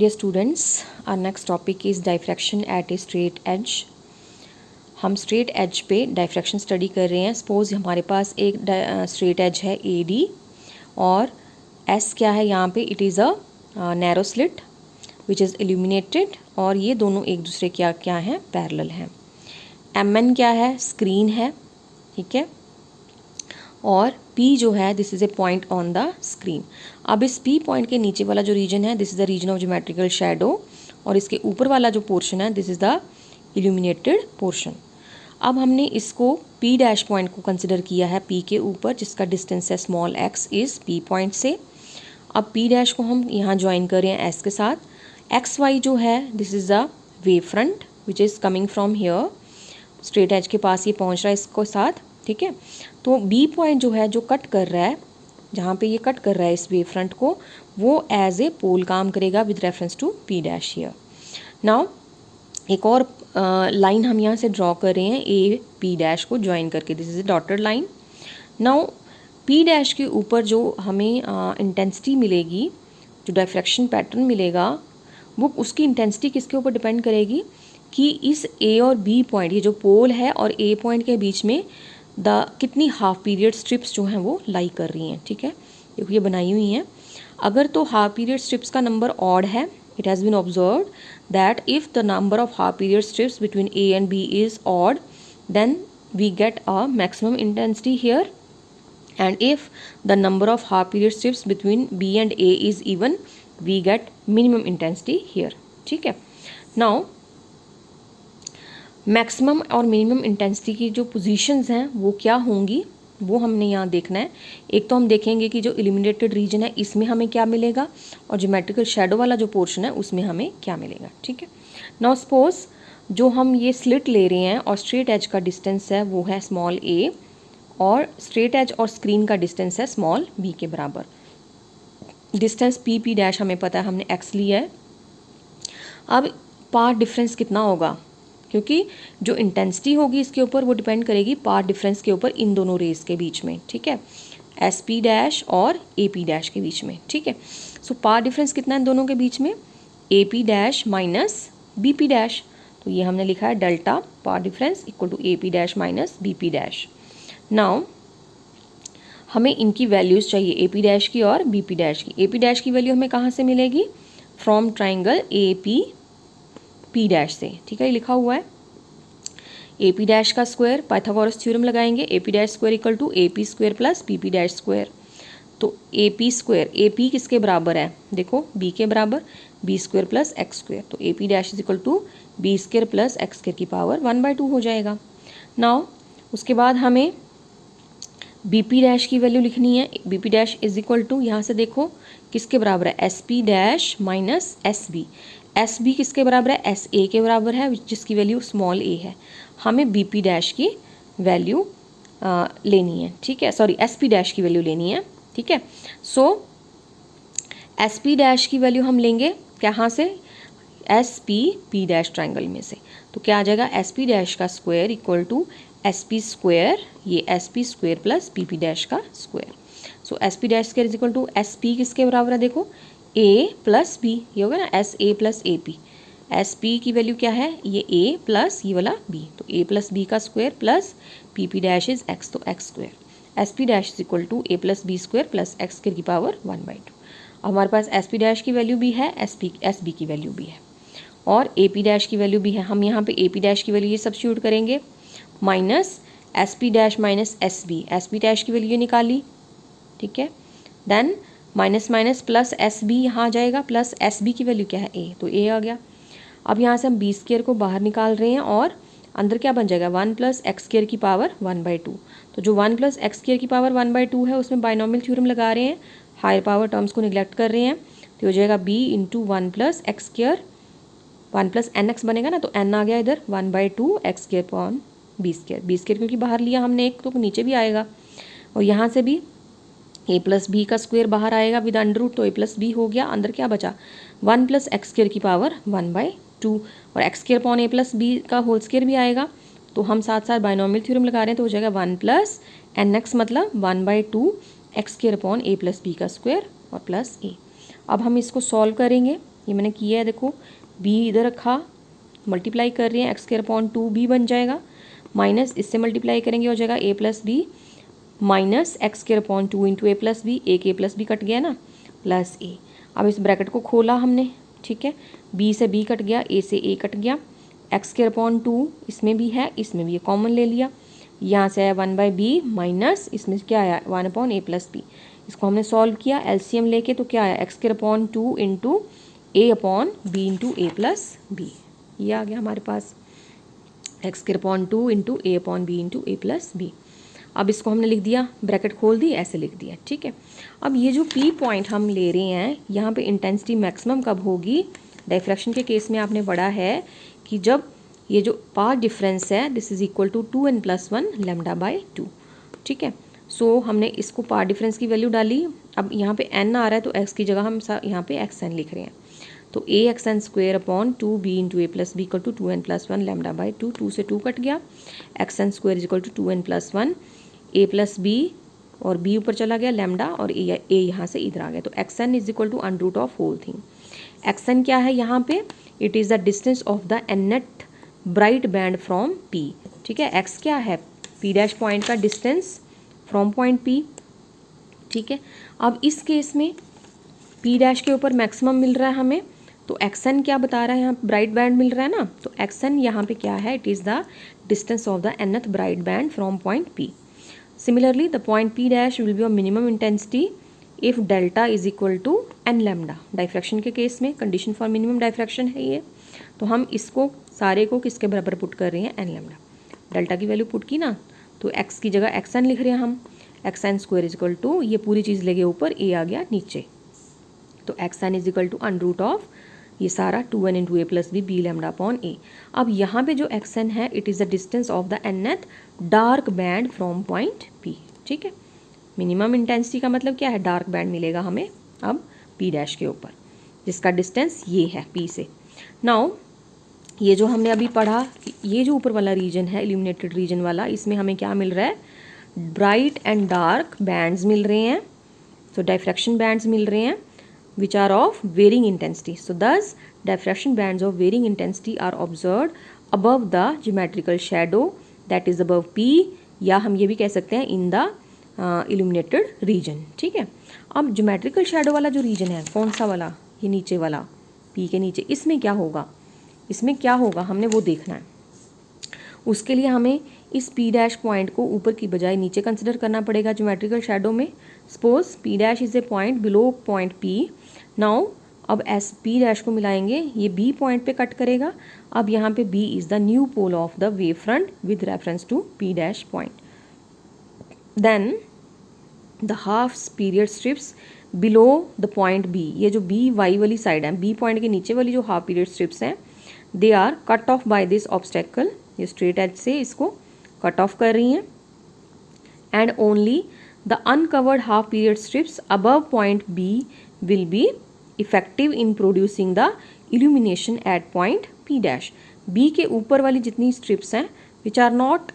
Dear students, our next topic is diffraction at a straight edge. हम straight as पे diffraction study कर रहे हैं. सपोज हमारे पास एक स्ट्रेट एज है AD और S क्या है यहाँ पे, it is a narrow slit which is illuminated और ये दोनों एक दूसरे क्या हैं, पैरेलल हैं. MN क्या है, स्क्रीन है, ठीक है. और P जो है this is a point on the screen. अब इस P पॉइंट के नीचे वाला जो रीजन है this is the region of geometrical shadow और इसके ऊपर वाला जो पोर्शन है this is the illuminated portion. अब हमने इसको P डैश पॉइंट को कंसिडर किया है P के ऊपर जिसका डिस्टेंस है small x is P point से. अब P डैश को हम यहाँ ज्वाइन कर रहे हैं S के साथ. XY जो है this is the wave front which is coming from here, straight edge के पास ये पहुँच रहा है इसको साथ, ठीक है. तो B पॉइंट जो है जो कट कर रहा है, जहाँ पे ये कट कर रहा है इस वेव फ्रंट को, वो एज ए पोल काम करेगा with reference to P dash here. Now एक और लाइन हम यहाँ से ड्रॉ कर रहे हैं A P डैश को ज्वाइन करके, this is a dotted line. Now P dash के ऊपर जो हमें इंटेंसिटी मिलेगी, जो डायफ्रैक्शन पैटर्न मिलेगा, वो उसकी इंटेंसिटी किसके ऊपर डिपेंड करेगी कि इस A और B पॉइंट, ये जो पोल है और A पॉइंट के बीच में कितनी हाफ पीरियड स्ट्रिप्स जो हैं वो लाई कर रही हैं, ठीक है. देखो ये बनाई हुई हैं. अगर तो हाफ पीरियड स्ट्रिप्स का नंबर ऑड है, it has been observed that if the number of half period strips between A and B is odd, then we get a maximum intensity here, and if the number of half period strips between B and A is even, we get minimum intensity here, ठीक है. Now maximum और minimum intensity की जो positions हैं वो क्या होंगी, वो हमने यहाँ देखना है. एक तो हम देखेंगे कि जो इल्यूमिनेटेड रीजन है इसमें हमें क्या मिलेगा और ज्योमेट्रिकल शैडो वाला जो पोर्शन है उसमें हमें क्या मिलेगा, ठीक है. नाउ सपोज जो हम ये स्लिट ले रहे हैं और स्ट्रेट एज का डिस्टेंस है वो है स्मॉल a और स्ट्रेट एज और स्क्रीन का डिस्टेंस है स्मॉल b के बराबर. डिस्टेंस P डैश हमें पता है, हमने x लिया है. अब पाथ डिफरेंस कितना होगा, क्योंकि जो इंटेंसिटी होगी इसके ऊपर वो डिपेंड करेगी पाथ डिफरेंस के ऊपर इन दोनों रेस के बीच में, ठीक है, SP डैश और AP डैश के बीच में, ठीक है. सो पाथ डिफरेंस कितना है इन दोनों के बीच में, AP dash minus BP dash. तो ये हमने लिखा है delta path difference equal to AP dash minus BP dash. Now हमें इनकी वैल्यूज़ चाहिए AP डैश की और BP डैश की. AP डैश की वैल्यू हमें कहाँ से मिलेगी, from triangle AP P dash से, ठीक है, लिखा हुआ है. AP डैश का स्क्वायर पाइथागोरस थ्योरम लगाएंगे, AP dash square equal to AP square plus BP dash square. तो AP स्क्वायर, AP किसके बराबर है, देखो B के बराबर, B square plus x square. तो AP dash is equal to B square plus x square की पावर 1/2 हो जाएगा. नाउ उसके बाद हमें BP डैश की वैल्यू लिखनी है. BP dash is equal to, यहाँ से देखो किसके बराबर है, SP dash minus SB. SB किसके बराबर है, SA के बराबर है जिसकी वैल्यू स्मॉल a है. हमें BP डैश की वैल्यू लेनी है, ठीक है, सॉरी SP डैश की वैल्यू लेनी है, ठीक है. सो SP डैश की वैल्यू हम लेंगे कहाँ से, SP P डैश ट्राइंगल में से. तो क्या आ जाएगा, SP डैश का square equal to SP square, ये SP square plus PP dash का square. So SP dash square is equal to SP किसके बराबर है, देखो A प्लस B, ये होगा ना SA प्लस AP. SP की वैल्यू क्या है, ये A प्लस ये वाला B, तो A प्लस B का square plus PP dash is x, तो x square. SP dash is equal to A plus B square plus x square की पावर 1/2. अब हमारे पास SP डैश की वैल्यू भी है, SB की वैल्यू भी है और AP डैश की वैल्यू भी है. हम यहाँ पे AP डैश की वैल्यू ये सब्स्टिट्यूट करेंगे, minus SP dash minus SB dash की वैल्यू ये निकाली, ठीक है. Then minus minus plus SB यहाँ आ जाएगा, प्लस SB की वैल्यू क्या है A, तो A आ गया. अब यहाँ से हम B स्क्वायर को बाहर निकाल रहे हैं और अंदर क्या बन जाएगा, 1 प्लस x स्क्वायर की पावर 1/2. तो जो 1 प्लस x स्क्वायर की पावर 1/2 है उसमें बाइनोमियल थ्योरम लगा रहे हैं, हायर पावर टर्म्स को निगलेक्ट कर रहे हैं. तो हो जाएगा B into 1 plus x square, 1 plus NX बनेगा ना, तो N आ गया इधर 1/2 x square upon B square क्योंकि बाहर लिया हमने एक तो नीचे भी आएगा. और यहाँ से भी A प्लस B का स्क्वायर बाहर आएगा विद अंडर रूट, तो A प्लस B हो गया. अंदर क्या बचा, 1 प्लस x स्क्वायर की पावर 1/2 और x square upon A plus B का होल स्क्वायर भी आएगा. तो हम साथ साथ बाइनोमियल थ्योरम लगा रहे हैं, तो हो जाएगा 1 प्लस NX मतलब 1/2 x square upon A plus B का स्क्वायर और प्लस A. अब हम इसको सॉल्व करेंगे ये मैंने किया है, देखो b इधर रखा, मल्टीप्लाई कर रही हैं, x²/2b बन जाएगा, माइनस इससे मल्टीप्लाई करेंगे हो जाएगा a+b minus x²/2 into a+b, एक a+b कट गया ना, प्लस a। अब इस ब्रैकेट को खोला हमने, ठीक है, b से b कट गया, a से a कट गया, x²/2 इसमें भी है, इसमें भी कॉमन ले लिया, यहाँ से आया 1/b माइनस इसमें क्या आया 1/a+b। इसको हमने सॉल्व किया एलसीएम लेके, तो क्या आया x²/2 into a/b into a+b, ये आ गया हमारे पास x²/2 into a/b into a+b। अब इसको हमने लिख दिया, ब्रैकेट खोल दी, ऐसे लिख दिया, ठीक है। अब ये जो P पॉइंट हम ले रहे हैं, यहाँ पे इंटेंसिटी मैक्सिमम कब होगी? डायफ्रैक्शन के केस में आपने पढ़ा है कि जब ये जो पाथ डिफरेंस है this is equal to 2n+1 λ/2, ठीक है। सो हमने इसको पाथ डिफरेंस की वैल्यू डाली, अब यहाँ पे n आ रहा है तो x की जगह हम यहाँ पे xn लिख रहे हैं, तो ax²/2b into a+b equal to 2n+1 λ/2, 2 से 2 कट गया, xn² is equal to 2n+1 a+b और b ऊपर चला गया लैम्डा और a यहाँ से इधर आ गया, तो xn is equal to under root of whole thing. xn क्या है यहाँ पे? It is the distance of the nth bright band from p, ठीक है। x क्या है? p' पॉइंट का डिस्टेंस फ्रॉम पॉइंट p, ठीक है। अब इस केस में p' के ऊपर मैक्सिमम मिल रहा है हमें, तो xn क्या बता रहा है यहाँ ब्राइट बैंड मिल रहा है ना, तो xn यहाँ पे क्या है? It is the distance of the nth bright band from point p। Similarly, the point P dash will be of minimum intensity if delta is equal to n lambda। Diffraction के case में condition for minimum diffraction है ये, तो हम इसको सारे को किसके बराबर पुट कर रहे हैं? n lambda. डेल्टा की वैल्यू पुट की ना, तो x की जगह xn लिख रहे हैं हम, xn² इज इक्वल टू ये पूरी चीज़ लेके ऊपर a आ गया नीचे, तो xn is equal to under root of ये सारा 2n into a+b b λ/a। अब यहाँ पे जो xn है it is the distance of the nth dark banned from point p, ठीक है। मिनिमम इंटेंसिटी का मतलब क्या है? डार्क बैंड मिलेगा हमें अब p' के ऊपर, जिसका डिस्टेंस ये है p से। नाउ ये जो हमने अभी पढ़ा, ये जो ऊपर वाला रीजन है इल्यूमिनेटेड रीजन वाला, इसमें हमें क्या मिल रहा है? ब्राइट एंड डार्क बैंड्स मिल रहे हैं, तो डायफ्रैक्शन बैंड्स मिल रहे हैं which are of varying intensity. So thus diffraction bands of varying intensity are observed above the geometrical shadow that is above P, या हम ये भी कह सकते हैं in the illuminated region, ठीक है। अब geometrical shadow वाला जो region है, कौन सा वाला? ये नीचे वाला, P के नीचे, इसमें क्या होगा? इसमें क्या होगा हमने वो देखना है। उसके लिए हमें इस P' पॉइंट को ऊपर की बजाय नीचे कंसिडर करना पड़ेगा ज्योमेट्रिकल शैडो में। Suppose P' is a point below point P। Now अब एस P' को मिलाएंगे, ये B पॉइंट पे कट करेगा। अब यहाँ पे B is the new pole of the wave front with reference to P' point. Then the half period strips below the point B, ये जो B वाई वाली साइड है, B पॉइंट के नीचे वाली जो हाफ पीरियड स्ट्रिप्स हैं, they are cut off by this obstacle, ये स्ट्रेट एज से इसको कट ऑफ कर रही हैं। And only the uncovered half period strips above point B will be effective in producing the illumination at point P'। B के ऊपर वाली जितनी स्ट्रिप्स हैं which are not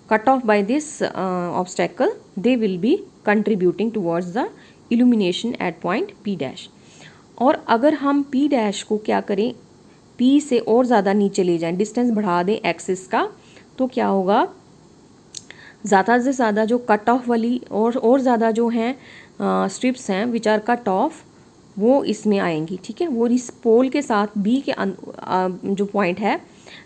cut off by this obstacle, they will be contributing towards the illumination at point P'। और अगर हम P' को क्या करें, P से और ज़्यादा नीचे ले जाएं, डिस्टेंस बढ़ा दें एक्सिस का, तो क्या होगा? ज़्यादा से ज़्यादा जो कट ऑफ वाली और ज़्यादा जो हैं स्ट्रिप्स हैं विच आर कट ऑफ, वो इसमें आएंगी, ठीक है। वो इस पोल के साथ B के जो पॉइंट है,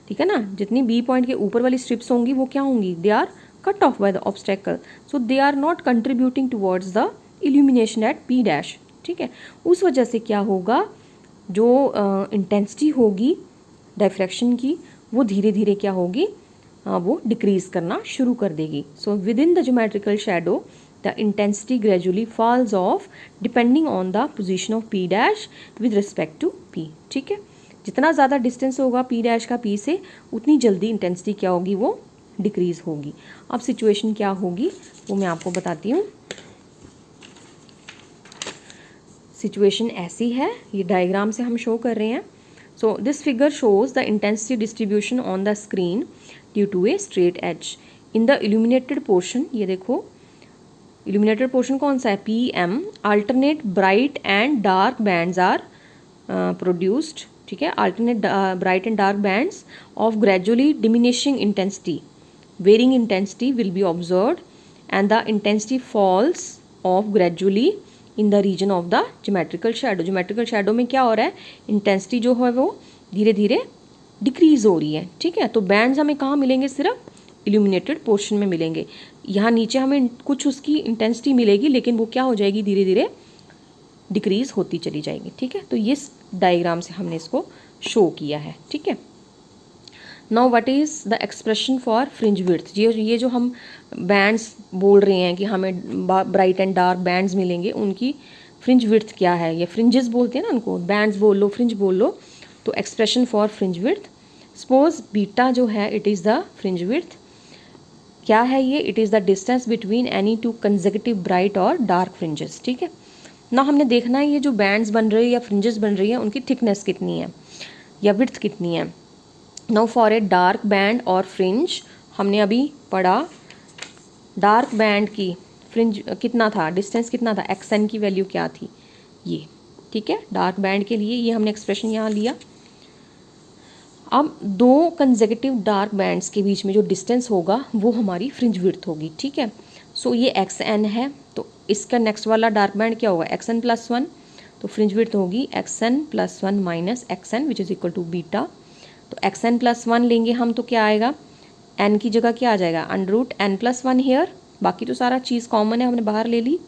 ठीक है ना, जितनी B पॉइंट के ऊपर वाली स्ट्रिप्स होंगी वो क्या होंगी? They are cut off by the obstacle, so they are not contributing towards the illumination at P', ठीक है। उस वजह से क्या होगा, जो इंटेंसिटी होगी डायफ्रैक्शन की वो धीरे धीरे क्या होगी, वो डिक्रीज़ करना शुरू कर देगी। So within the geometrical shadow the intensity gradually falls off depending on the position of P' with respect to P, ठीक है। जितना ज़्यादा डिस्टेंस होगा P' का P से, उतनी जल्दी इंटेंसिटी क्या होगी, वो डिक्रीज़ होगी। अब सिचुएशन क्या होगी वो मैं आपको बताती हूँ। सिचुएशन ऐसी है, ये डायग्राम से हम शो कर रहे हैं। So this figure shows the intensity distribution on the screen due to a straight edge in the illuminated portion. ये देखो इल्यूमिनेटेड पोर्शन कौन सा है, PM, alternate bright and dark bands are produced, ठीक है, alternate bright and dark bands of gradually diminishing intensity, varying intensity will be observed and the intensity falls off gradually in the region of the geometrical shadow. Geometrical shadow में क्या हो रहा है, intensity जो है वो धीरे धीरे डिक्रीज हो रही है, ठीक है। तो बैंड्स हमें कहाँ मिलेंगे, सिर्फ इल्यूमिनेटेड पोर्शन में मिलेंगे। यहाँ नीचे हमें कुछ उसकी इंटेंसिटी मिलेगी लेकिन वो क्या हो जाएगी, धीरे धीरे डिक्रीज होती चली जाएगी, ठीक है। तो ये डायग्राम से हमने इसको शो किया है, ठीक है। Now what is the expression for fringe width, ये जो हम बैंड्स बोल रहे हैं कि हमें ब्राइट एंड डार्क बैंड्स मिलेंगे, उनकी फ्रिंज विड्थ क्या है, ये फ्रिंजेस बोलते हैं ना उनको, बैंड्स बोल लो, फ्रिंज बोल लो। तो expression for fringe width, suppose beta जो है it is the fringe width, क्या है ये, it is the distance between any two consecutive bright और डार्क फ्रिंजेस, ठीक है ना। हमने देखना है ये जो बैंड्स बन रहे हैं या फ्रिंजेस बन रही हैं उनकी थिकनेस कितनी है या विड्थ कितनी है। Now for a dark band और फ्रिंज, हमने अभी पढ़ा डार्क बैंड की फ्रिंज कितना था, डिस्टेंस कितना था, XN की वैल्यू क्या थी ये, ठीक है। डार्क बैंड के लिए ये हमने एक्सप्रेशन यहाँ लिया। अब दो कंसेक्यूटिव डार्क बैंड्स के बीच में जो डिस्टेंस होगा वो हमारी फ्रिंज विड्थ होगी, ठीक है। सो ये XN है, तो इसका नेक्स्ट वाला डार्क बैंड क्या होगा, XN + 1, तो फ्रिंज विड्थ होगी XN + 1 minus XN which is equal to beta. तो XN + 1 लेंगे हम तो क्या आएगा, N की जगह क्या आ जाएगा, √N + 1 हेयर, बाकी तो सारा चीज़ कॉमन है हमने बाहर ले ली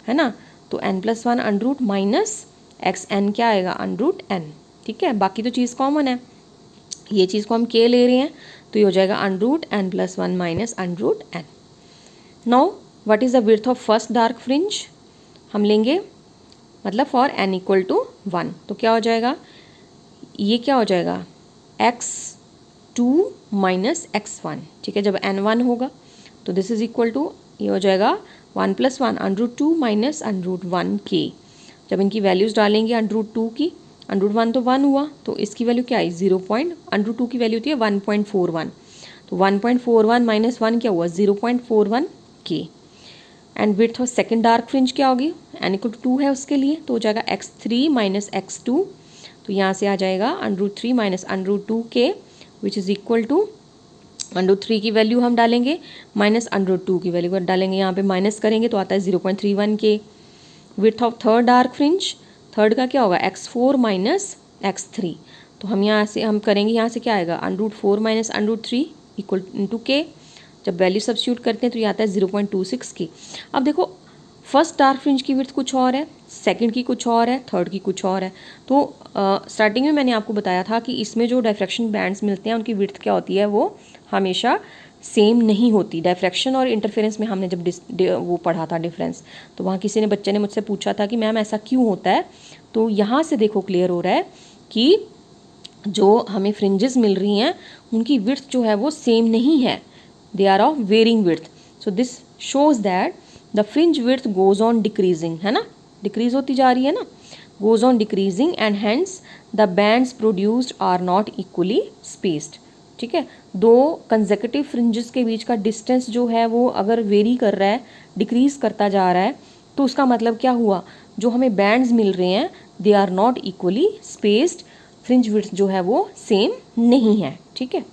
है ना। तो N + 1 √ माइनस XN क्या आएगा, √N, ठीक है, बाकी तो चीज़ कॉमन है, ये चीज़ को हम K ले रहे हैं तो ये हो जाएगा √N + 1 minus √N। Now what is the width of first dark fringe, हम लेंगे मतलब फॉर N = 1, तो क्या हो जाएगा, ये क्या हो जाएगा X2 माइनस X1, ठीक है। जब N1 होगा तो दिस इज इक्वल टू, ये हो जाएगा 1 + 1 √2 माइनस √1K। जब इनकी वैल्यूज़ डालेंगे √2 की, √1 तो 1 हुआ, तो इसकी वैल्यू क्या आई, √2 की वैल्यू होती है 1.41, तो 1.41 माइनस 1 क्या हुआ, 0.41K। And width of second dark fringe क्या होगी, N = 2 है उसके लिए, तो हो जाएगा X3 माइनस X2, तो यहाँ से आ जाएगा √3 minus √2K which is equal to, √3 की वैल्यू हम डालेंगे माइनस √2 की वैल्यू डालेंगे, यहाँ पे माइनस करेंगे तो आता है 0.31K। Width of third dark fringe, third का क्या होगा, X4 माइनस X3, तो हम यहाँ से हम करेंगे, यहाँ से क्या आएगा, √4 माइनस √3 = K। जब वैल्यू सब्स्टिट्यूट करते हैं तो ये आता है 0.26K। अब देखो फर्स्ट डार्क फ्रिंज की विड्थ कुछ और है, सेकंड की कुछ और है, थर्ड की कुछ और है। तो स्टार्टिंग में मैंने आपको बताया था कि इसमें जो डायफ्रैक्शन बैंड्स मिलते हैं उनकी विड्थ क्या होती है, वो हमेशा सेम नहीं होती। डायफ्रैक्शन और इंटरफेरेंस में हमने जब वो पढ़ा था डिफरेंस, तो वहाँ किसी ने बच्चे ने मुझसे पूछा था कि मैम ऐसा क्यों होता है। तो यहाँ से देखो क्लियर हो रहा है कि जो हमें फ्रिंजेस मिल रही हैं उनकी विड्थ जो है वो सेम नहीं है, they are of varying width. So this shows that the fringe width goes on decreasing, है ना, डिक्रीज होती जा रही है ना, goes on decreasing and hence the bands produced are not equally spaced, ठीक है। दो कंसेक्यूटिव फ्रिंजेस के बीच का डिस्टेंस जो है वो अगर वेरी कर रहा है, डिक्रीज करता जा रहा है, तो उसका मतलब क्या हुआ, जो हमें बैंड्स मिल रहे हैं they are not equally spaced, fringe width जो है वो सेम नहीं है, ठीक है।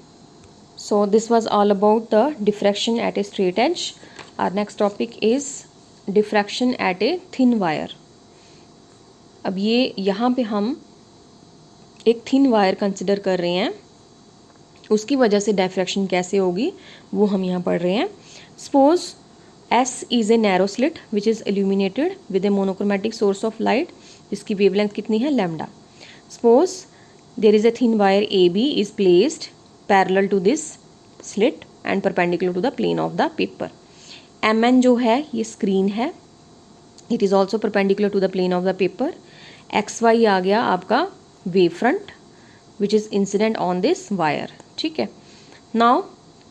So this was all about the diffraction at a straight edge. Our next topic is diffraction at a thin wire. अब ये यहाँ पे हम एक थिन वायर कंसिडर कर रहे हैं, उसकी वजह से डिफ्रैक्शन कैसे होगी वो हम यहाँ पढ़ रहे हैं। Suppose S is a narrow slit which is illuminated with a monochromatic source of light, जिसकी वेवलेंथ कितनी है, lambda. Suppose there is a thin wire AB is placed parallel to this slit and perpendicular to the plane of the paper. MN जो है ये screen है, it is also perpendicular to the plane of the paper. XY आ गया आपका wave front which is incident on this wire, ठीक है। Now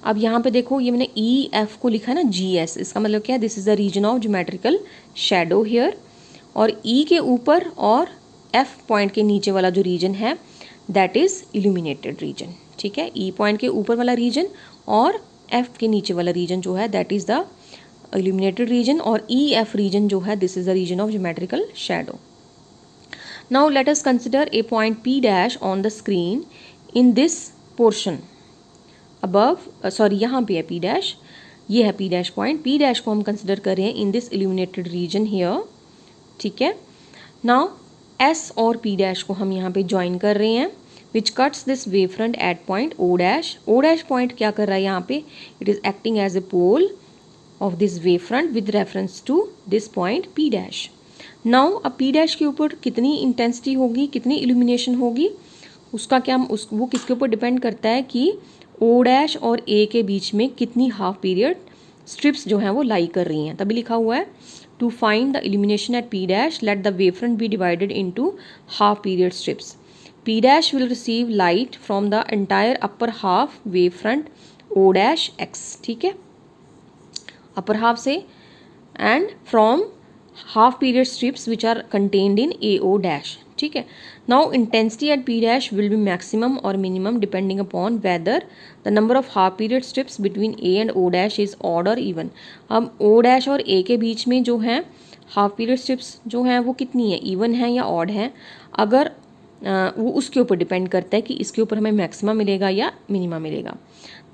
अब यहाँ पे देखो ये मैंने EF को लिखा है ना GS, इसका मतलब क्या है, this is the region of geometrical shadow here. और E के ऊपर और F पॉइंट के नीचे वाला जो रीजन है दैट इज़ इल्यूमिनेटेड रीजन, ठीक है। E पॉइंट के ऊपर वाला रीजन और F के नीचे वाला रीजन जो है that is the illuminated region, और EF region जो है this is the region of geometrical shadow. Now let us consider a point P dash on the screen in this portion above, यहाँ पे है P dash, ये है P dash point, P dash को हम consider कर रहे हैं in this illuminated region here, ठीक है. Now S और P dash को हम यहाँ पे ज्वाइन कर रहे हैं, which cuts this wavefront at point O dash. O dash point क्या कर रहा है यहाँ पे, it is acting as a pole of this wavefront with reference to this point P dash. Now अब P dash के ऊपर कितनी इंटेंसिटी होगी, कितनी इल्यूमिनेशन होगी, उसका क्या वो किसके ऊपर डिपेंड करता है कि O डैश और A के बीच में कितनी हाफ पीरियड स्ट्रिप्स जो हैं वो लाई कर रही हैं. तभी लिखा हुआ है to find the illumination at P dash let the wavefront be divided into half period strips. P dash will receive light from the entire upper half wave front O dash X, ठीक है, upper half से, and from half period strips which are contained in AO dash, ठीक है. Now intensity at P dash will be maximum और minimum depending upon whether the number of half period strips between A and O dash is odd और even. अब O dash और A के बीच में जो है हाफ पीरियड स्ट्रिप्स जो हैं वो कितनी है, इवन है या ऑड है, अगर वो उसके ऊपर डिपेंड करता है कि इसके ऊपर हमें मैक्सिमा मिलेगा या मिनिमा मिलेगा.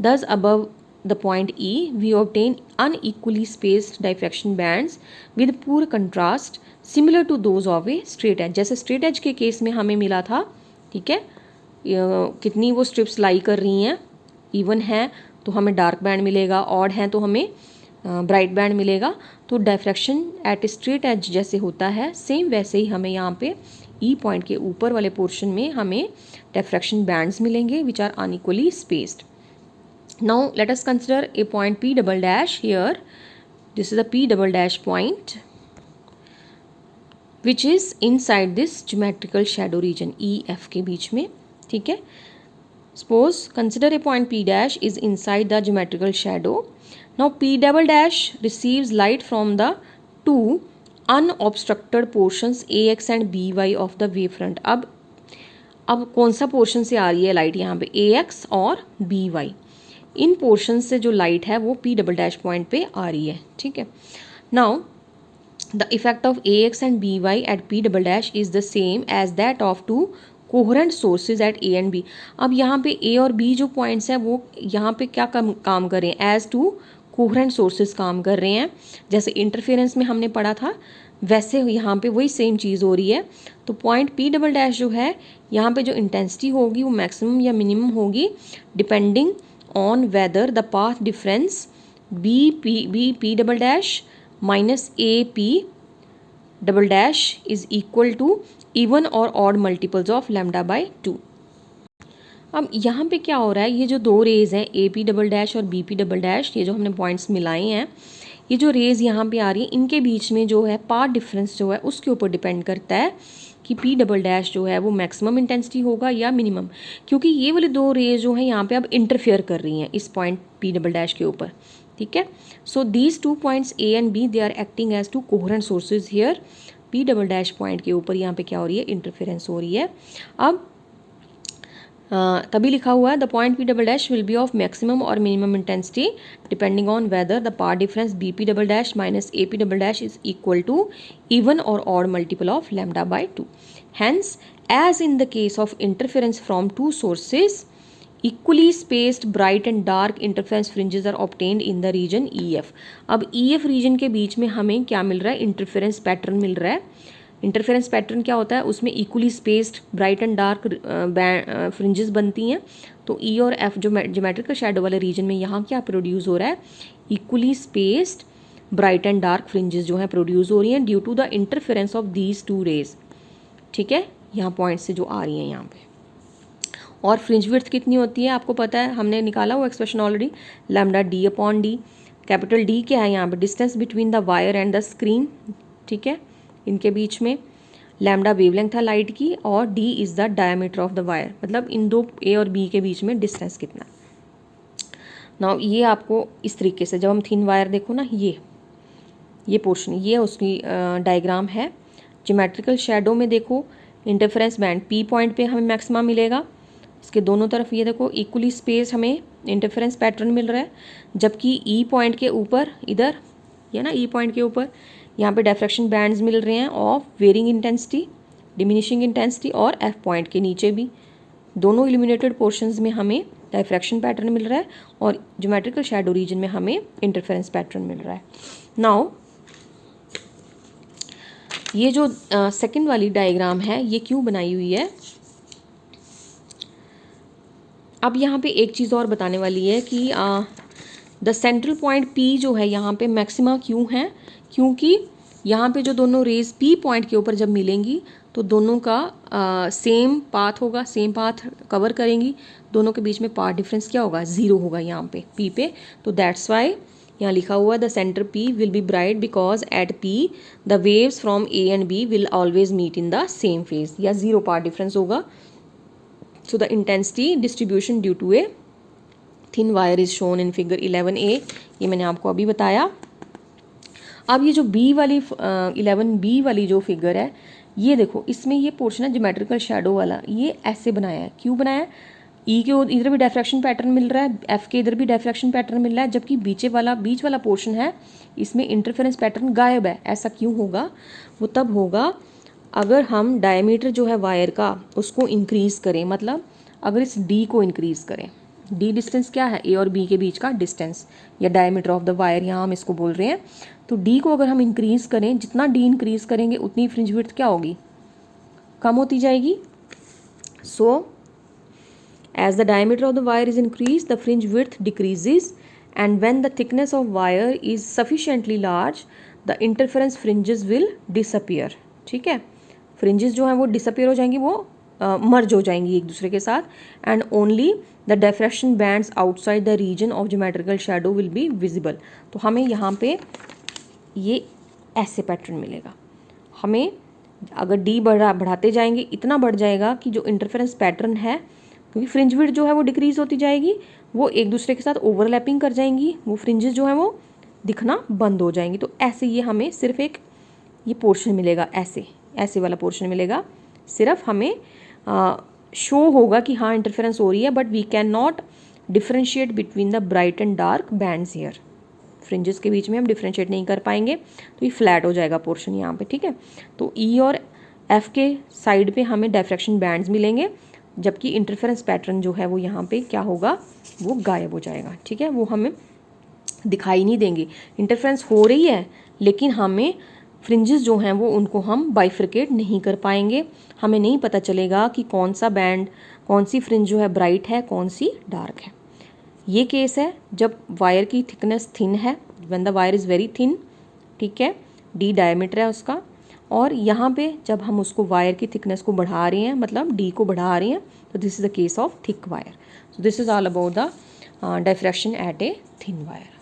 दस above the point E we obtain unequally spaced diffraction bands with poor contrast similar to those of a straight edge. जैसे straight edge के केस में हमें मिला था, ठीक है, कितनी वो स्ट्रिप्स लाई कर रही हैं, इवन है तो हमें डार्क बैंड मिलेगा, ऑड है तो हमें ब्राइट बैंड मिलेगा. तो डायफ्रैक्शन एट स्ट्रेट एज जैसे होता है सेम वैसे ही हमें यहाँ पे E पॉइंट के ऊपर वाले पोर्शन में हमें डायफ्रैक्शन बैंड्स मिलेंगे which are unequally spaced. Now let us consider a point P double dash here. This is a P double dash point which is inside this geometrical shadow region EF के बीच में, ठीक है. Suppose consider a point P dash is inside the geometrical shadow. Now P double dash receives light from the two unobstructed portions AX and BY of the wavefront. अब कौन सा portion से आ रही है लाइट यहाँ पे, AX और BY. In portion से जो लाइट है वो P डबल डैश पॉइंट पे आ रही है, ठीक है. Now the effect of AX and BY at P double dash is the same as that of two coherent sources at A and B. अब यहाँ पे A और B जो पॉइंट्स हैं वो यहाँ पे क्या काम कर रहे हैं, एज टू कोहेरेंट सोर्सेज काम कर रहे हैं. जैसे इंटरफेरेंस में हमने पढ़ा था वैसे यहाँ पे वही सेम चीज़ हो रही है. तो पॉइंट P डबल डैश जो है यहाँ पे जो इंटेंसिटी होगी वो मैक्सिमम या मिनिमम होगी depending on whether the path difference BP double dash minus AP double dash is equal to even or odd multiples of lambda by 2. अब यहाँ पे क्या हो रहा है, ये जो दो रेज हैं AP डबल डैश और BP डबल डैश, ये जो हमने पॉइंट्स मिलाए हैं, ये जो रेज यहाँ पे आ रही है इनके बीच में जो है पाथ डिफरेंस जो है उसके ऊपर डिपेंड करता है कि P डबल डैश जो है वो मैक्सिमम इंटेंसिटी होगा या मिनिमम, क्योंकि ये वाली दो रेज जो हैं यहाँ पे अब इंटरफेयर कर रही हैं इस पॉइंट P डबल डैश के ऊपर, ठीक है. So these two points A and B they are acting as two coherent sources here. P double dash point के ऊपर यहाँ पे क्या हो रही है, इंटरफेरेंस हो रही है. अब तभी लिखा हुआ है the point P double dash will be of maximum और minimum intensity depending on whether the path difference BP double dash minus AP double dash is equal to even और odd multiple of lambda by 2. Hence, as in the case of interference from two sources, equally spaced bright and dark interference fringes are obtained in the region EF. अब EF region के बीच में हमें क्या मिल रहा है, interference pattern मिल रहा है. इंटरफेरेंस पैटर्न क्या होता है, उसमें equally spaced bright and dark fringes बनती हैं. तो E और F जो ज्योमेट्रिकल शैडो वाले रीजन में यहाँ क्या प्रोड्यूस हो रहा है, equally spaced bright and dark fringes जो हैं प्रोड्यूस हो रही हैं due to the interference of these two rays, ठीक है, यहाँ पॉइंट से जो आ रही हैं यहाँ पे. और फ्रिंज विड्थ कितनी होती है आपको पता है, हमने निकाला हुआ expression already, lambda D upon D. Capital D क्या है यहाँ पे, distance between the wire and the screen, ठीक है, इनके बीच में. लैम्डा वेवलेंथ है लाइट की और D is the diameter of the wire, मतलब इन दो A और B के बीच में डिस्टेंस कितना. नाउ ये आपको इस तरीके से, जब हम थिन वायर देखो ना, ये पोर्शन, ये उसकी डायग्राम है. ज्योमेट्रिकल शैडो में देखो इंटरफेरेंस बैंड P पॉइंट पे हमें मैक्सिमा मिलेगा, इसके दोनों तरफ ये देखो इक्वली स्पेस हमें इंटरफेरेंस पैटर्न मिल रहा है, जबकि E पॉइंट के ऊपर इधर ये ना ई पॉइंट के ऊपर यहाँ पे डायफ्रैक्शन बैंड्स मिल रहे हैं of varying intensity, diminishing intensity और एफ पॉइंट के नीचे भी दोनों इल्यूमिनेटेड पोर्शंस में हमें डायफ्रैक्शन पैटर्न मिल रहा है और ज्योमेट्रिकल शैडो रीजन में हमें इंटरफेरेंस पैटर्न मिल रहा है। नाउ ये जो सेकंड वाली डायग्राम है ये क्यों बनाई हुई है, अब यहाँ पे एक चीज़ और बताने वाली है कि द सेंट्रल पॉइंट P जो है यहाँ पे मैक्सिमा क्यों है, क्योंकि यहाँ पे जो दोनों रेज P पॉइंट के ऊपर जब मिलेंगी तो दोनों का सेम पाथ होगा, सेम पाथ कवर करेंगी, दोनों के बीच में पाथ डिफरेंस क्या होगा, 0 होगा यहाँ पे P पे। तो दैट्स वाई यहाँ लिखा हुआ है the centre P will be bright because at P the waves from A and B will always meet in the same phase, या 0 पाथ डिफरेंस होगा। So the intensity distribution due to a thin wire is shown in figure 11A, ये मैंने आपको अभी बताया। अब ये जो B वाली 11B वाली जो फिगर है ये देखो, इसमें ये पोर्शन है ज्योमेट्रिकल शैडो वाला, ये ऐसे बनाया है। क्यों बनाया है, E के इधर भी डायफ्रैक्शन पैटर्न मिल रहा है, F के इधर भी डायफ्रैक्शन पैटर्न मिल रहा है, जबकि बीच वाला पोर्शन है इसमें इंटरफेरेंस पैटर्न गायब है। ऐसा क्यों होगा, वो तब होगा अगर हम डायमीटर जो है वायर का उसको इंक्रीज करें, मतलब अगर इस D को इंक्रीज करें। D डिस्टेंस क्या है, A और B के बीच का डिस्टेंस या डायमीटर ऑफ द वायर यहाँ हम इसको बोल रहे हैं। तो D को अगर हम इंक्रीज करें, जितना D इंक्रीज करेंगे उतनी फ्रिंज विड्थ क्या होगी, कम होती जाएगी। सो as the diameter of the wire is increased the fringe width decreases, and when the thickness of wire is sufficiently large the interference fringes will disappear। ठीक है, फ्रिंजेस जो हैं वो डिसअपियर हो जाएंगी, वो मर्ज हो जाएंगी एक दूसरे के साथ, and only the diffraction bands outside the region of geometrical shadow will be visible. तो हमें यहाँ पे ये ऐसे पैटर्न मिलेगा। हमें अगर D बढ़ाते जाएंगे इतना बढ़ जाएगा कि जो इंटरफेरेंस पैटर्न है, क्योंकि फ्रिंज विड्थ जो है वो डिक्रीज होती जाएगी, वो एक दूसरे के साथ ओवरलैपिंग कर जाएंगी, वो फ्रिंजेस जो हैं वो दिखना बंद हो जाएंगी। तो ऐसे ये हमें सिर्फ एक ये पोर्शन मिलेगा, ऐसे वाला पोर्शन मिलेगा, सिर्फ हमें शो होगा कि हाँ इंटरफेरेंस हो रही है, but we can not differentiate between the bright and dark bands here. Fringes के बीच में हम डिफ्रेंशिएट नहीं कर पाएंगे, तो ये फ्लैट हो जाएगा पोर्शन यहाँ पे। ठीक है, तो E और F के साइड पे हमें डिफ्रैक्शन बैंड्स मिलेंगे, जबकि इंटरफेरेंस पैटर्न जो है वो यहाँ पे क्या होगा, वो गायब हो जाएगा। ठीक है, वो हमें दिखाई नहीं देंगे। इंटरफेरेंस हो रही है लेकिन हमें फ्रिंजेस जो हैं वो उनको हम बाइफ्रिकेट नहीं कर पाएंगे, हमें नहीं पता चलेगा कि कौन सा बैंड, कौन सी फ्रिंज जो है ब्राइट है, कौन सी डार्क है। ये केस है जब वायर की थिकनेस थिन है, when the wire is very thin. ठीक है, D डायमीटर है उसका, और यहाँ पे जब हम उसको वायर की थिकनेस को बढ़ा रहे हैं, मतलब D को बढ़ा रहे हैं, तो this is the case of thick wire. So this is all about the diffraction at a thin wire.